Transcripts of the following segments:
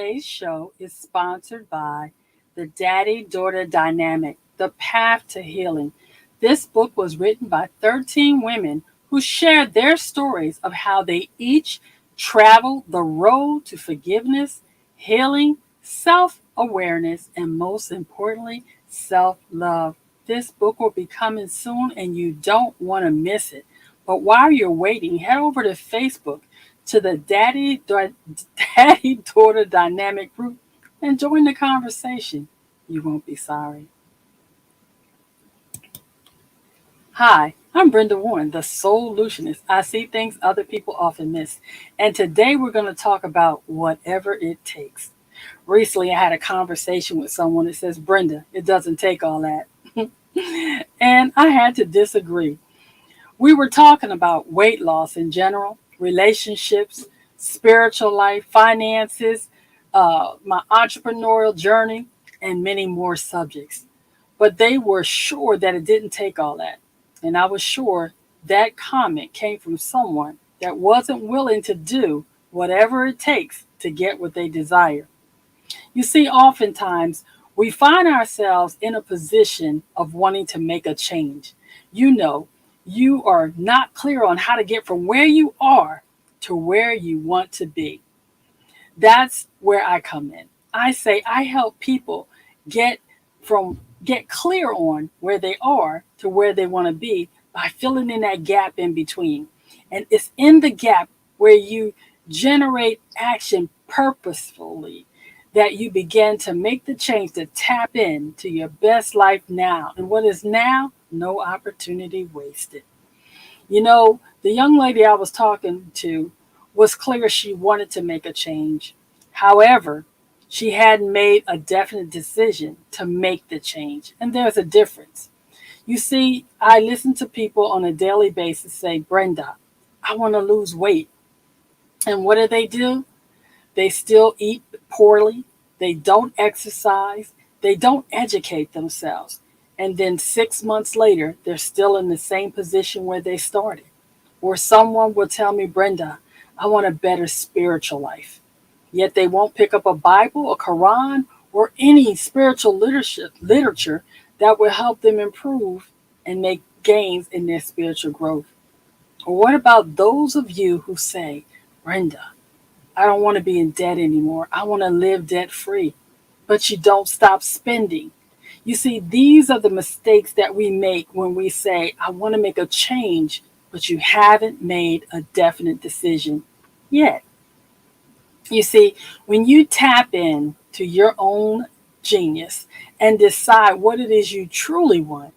Today's show is sponsored by The Daddy Daughter Dynamic, The Path to Healing. This book was written by 13 women who shared their stories of how they each traveled the road to forgiveness, healing, self awareness, and most importantly, self love. This book will be coming soon and you don't want to miss it. But while you're waiting, head over to Facebook to the Daddy Daughter Dynamic group and join the conversation. You won't be sorry. Hi, I'm Brenda Warren, the Solutionist. I see things other people often miss. And today we're going to talk about whatever it takes. Recently, I had a conversation with someone that says, Brenda, it doesn't take all that. And I had to disagree. We were talking about weight loss in general, relationships, spiritual life, finances, my entrepreneurial journey, and many more subjects. But they were sure that it didn't take all that. And I was sure that comment came from someone that wasn't willing to do whatever it takes to get what they desire. You see, oftentimes we find ourselves in a position of wanting to make a change. You know, you are not clear on how to get from where you are to where you want to be. That's where I come in. I say I help people get get clear on where they are to where they want to be by filling in that gap in between. And it's in the gap where you generate action purposefully that you begin to make the change to tap in to your best life now. And what is now? No opportunity wasted. You know, the young lady I was talking to was clear she wanted to make a change. However, she hadn't made a definite decision to make the change. And there's a difference. You see, I listen to people on a daily basis say, Brenda, I want to lose weight. And what do? They still eat poorly. They don't exercise. They don't educate themselves. And then 6 months later, they're still in the same position where they started. Or someone will tell me, Brenda, I want a better spiritual life. Yet they won't pick up a Bible, a Quran, or any spiritual literature that will help them improve and make gains in their spiritual growth. Or what about those of you who say, Brenda, I don't want to be in debt anymore. I want to live debt free. But you don't stop spending. You see, these are the mistakes that we make when we say, I want to make a change, but you haven't made a definite decision yet. You see, when you tap in to your own genius and decide what it is you truly want,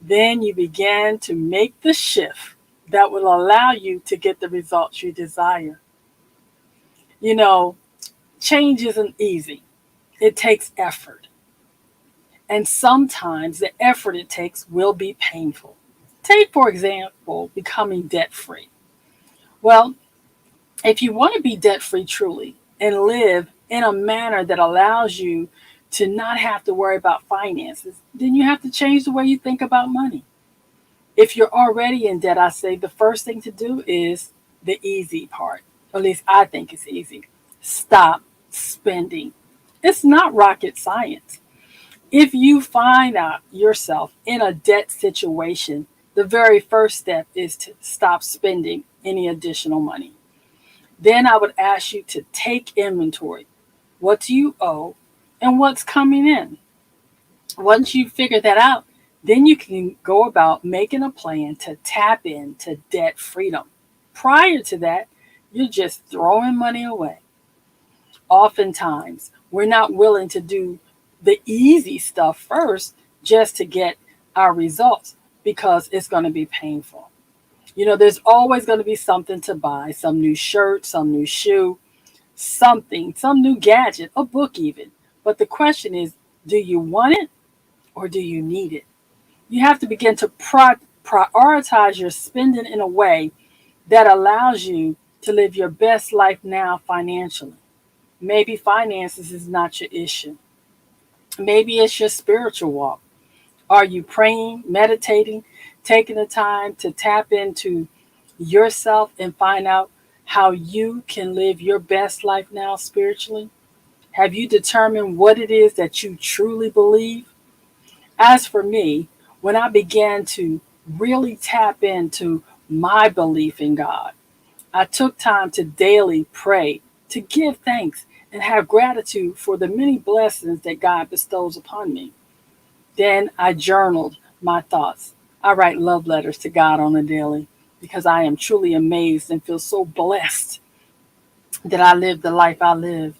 then you begin to make the shift that will allow you to get the results you desire. You know, change isn't easy. It takes effort. And sometimes the effort it takes will be painful. Take, for example, becoming debt free. Well, if you want to be debt free truly and live in a manner that allows you to not have to worry about finances, then you have to change the way you think about money. If you're already in debt, I say the first thing to do is the easy part. At least I think it's easy. Stop spending. It's not rocket science. If you find out yourself in a debt situation, the very first step is to stop spending any additional money. Then I would ask you to take inventory. What do you owe and what's coming in? Once you figure that out, then you can go about making a plan to tap into debt freedom. Prior to that, you're just throwing money away. Oftentimes, we're not willing to do the easy stuff first just to get our results because it's going to be painful. You know, there's always going to be something to buy, some new shirt, some new shoe, something, some new gadget, a book even. But the question is, do you want it or do you need it? You have to begin to prioritize your spending in a way that allows you to live your best life now financially. Maybe finances is not your issue. Maybe it's your spiritual walk. Are you praying, meditating, taking the time to tap into yourself and find out how you can live your best life now spiritually? Have you determined what it is that you truly believe? As for me, when I began to really tap into my belief in God, I took time to daily pray, to give thanks, and have gratitude for the many blessings that God bestows upon me. Then I journaled my thoughts. I write love letters to God on a daily because I am truly amazed and feel so blessed that I live the life I live.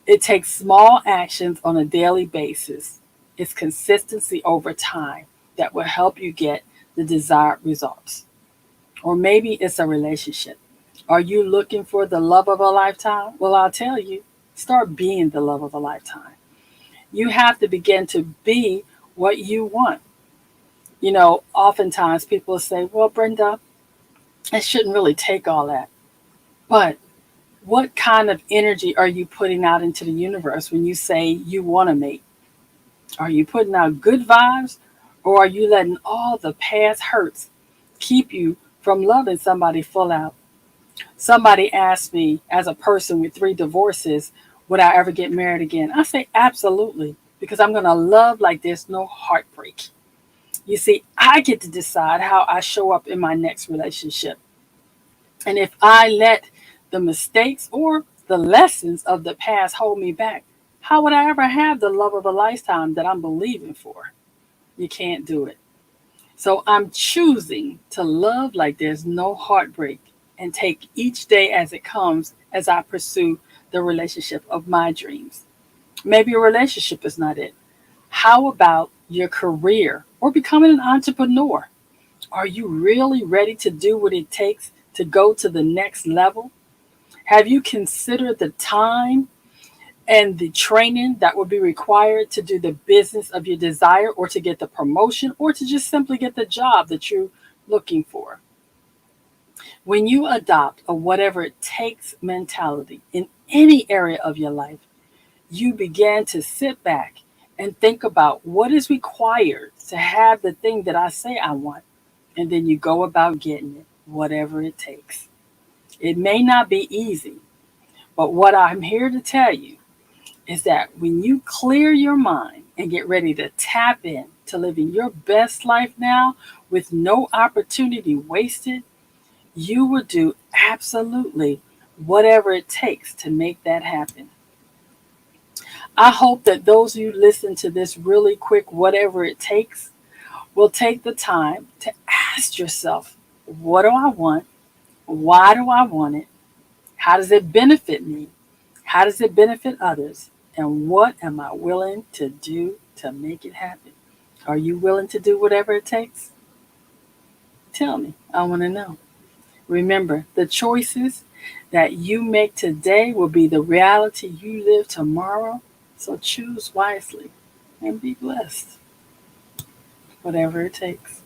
It takes small actions on a daily basis. It's consistency over time that will help you get the desired results. Or maybe it's a relationship. Are you looking for the love of a lifetime? Well, I'll tell you, start being the love of a lifetime. You have to begin to be what you want. Oftentimes people say, well, Brenda, it shouldn't really take all that. But what kind of energy are you putting out into the universe when you say you want to mate? Are you putting out good vibes, or are you letting all the past hurts keep you from loving somebody full out? Somebody asked me, as a person with 3 divorces, would I ever get married again? I say absolutely, because I'm going to love like there's no heartbreak. You see, I get to decide how I show up in my next relationship. And if I let the mistakes or the lessons of the past hold me back, how would I ever have the love of a lifetime that I'm believing for? You can't do it. So I'm choosing to love like there's no heartbreak and take each day as it comes as I pursue the relationship of my dreams. Maybe a relationship is not it. How about your career or becoming an entrepreneur? Are you really ready to do what it takes to go to the next level? Have you considered the time and the training that will be required to do the business of your desire, or to get the promotion, or to just simply get the job that you're looking for? When you adopt a whatever it takes mentality in any area of your life, you begin to sit back and think about what is required to have the thing that I say I want. And then you go about getting it, whatever it takes. It may not be easy, but what I'm here to tell you is that when you clear your mind and get ready to tap in to living your best life now with no opportunity wasted, you will do absolutely whatever it takes to make that happen. I hope that those of you listen to this really quick, whatever it takes, will take the time to ask yourself, what do I want? Why do I want it? How does it benefit me? How does it benefit others? And what am I willing to do to make it happen? Are you willing to do whatever it takes? Tell me. I want to know. Remember, the choices that you make today will be the reality you live tomorrow. So choose wisely and be blessed, whatever it takes.